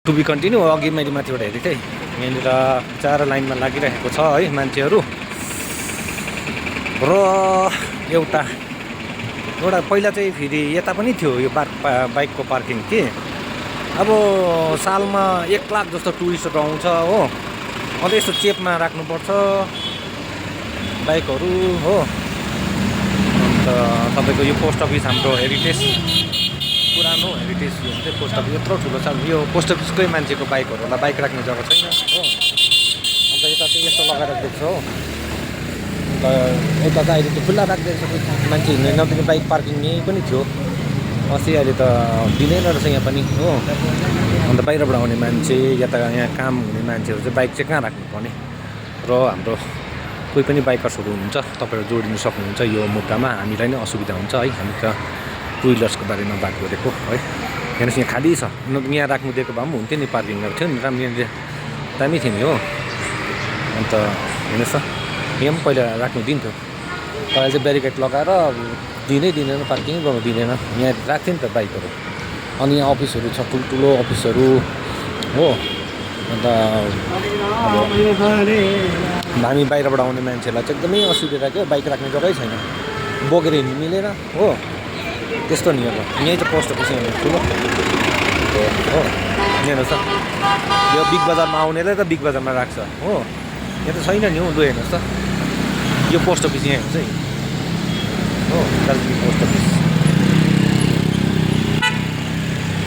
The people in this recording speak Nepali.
टु बी कन्टिन्यू अघि मैले माथिबाट हेरेको थिएँ यहाँनिर चार लाइनमा लागिरहेको छ है मान्छेहरू र एउटा पहिला चाहिँ फेरि यता पनि थियो यो बाइकको पार्किङ कि अब सालमा 1 लाख जस्तो टुरिस्टहरू आउँछ हो अन्त यस्तो चेपमा राख्नुपर्छ बाइकहरू हो अन्त तपाईँको यो पोस्ट अफिस हाम्रो हेरिटेज पुरानो हेरिटेज यो चाहिँ पोस्ट अफिस यत्रो ठुलो छ यो पोस्ट अफिसकै मान्छेको बाइकहरू होला बाइक राख्ने जग्गा छैन हो अन्त यता चाहिँ यस्तो लगाएर देख्छ हो अन्त यता त अहिले त खुल्ला राखिदिएको छ मान्छे हिँड्ने नदिने बाइक पार्किङ यहीँ पनि थियो अस्ति अहिले त दिँदैन रहेछ यहाँ पनि हो अन्त बाहिरबाट आउने मान्छे यहाँ काम हुने मान्छेहरू चाहिँ बाइक चाहिँ कहाँ राख्नुपर्ने र हाम्रो कोही पनि बाइकर्सहरू हुनुहुन्छ तपाईँहरू जोडिनु सक्नुहुन्छ यो मुद्दामा हामीलाई नै असुविधा हुन्छ है हामी त टु विलर्सको बारेमा बात गरेको है हेर्नुहोस् यहाँ खाली छ यहाँ राख्नु दिएको भए पनि हुन्थ्यो नि पार्किङहरू थियो नि राम्रो दामी थियो नि हो अन्त हेर्नुहोस् त यहाँ पनि पहिला राख्नु दिन्थ्यो तर अहिले चाहिँ ब्यारिकेड लगाएर दिँदैन पार्किङ गर्नु दिँदैन यहाँ राख्थ्यो नि त बाइकहरू अनि यहाँ अफिसहरू छ ठुल्ठुलो अफिसहरू हो अन्त हामी बाहिरबाट आउने मान्छेहरूलाई चाहिँ एकदमै असुविधा क्या बाइक राख्ने जग्गै छैन बोकेर हिँड्नु मिलेन हो त्यस्तो नि अब यहीँ चाहिँ पोस्ट अफिस यहाँ ठुलो हो हेर्नुहोस् त यो बिग बजारमा आउनेलाई त बिग बजारमा राख्छ हो यहाँ त छैन नि हौ लु हेर्नुहोस् त यो पोस्ट अफिस यहाँ हुन्छ है हो दार्जिलिङ पोस्ट अफिस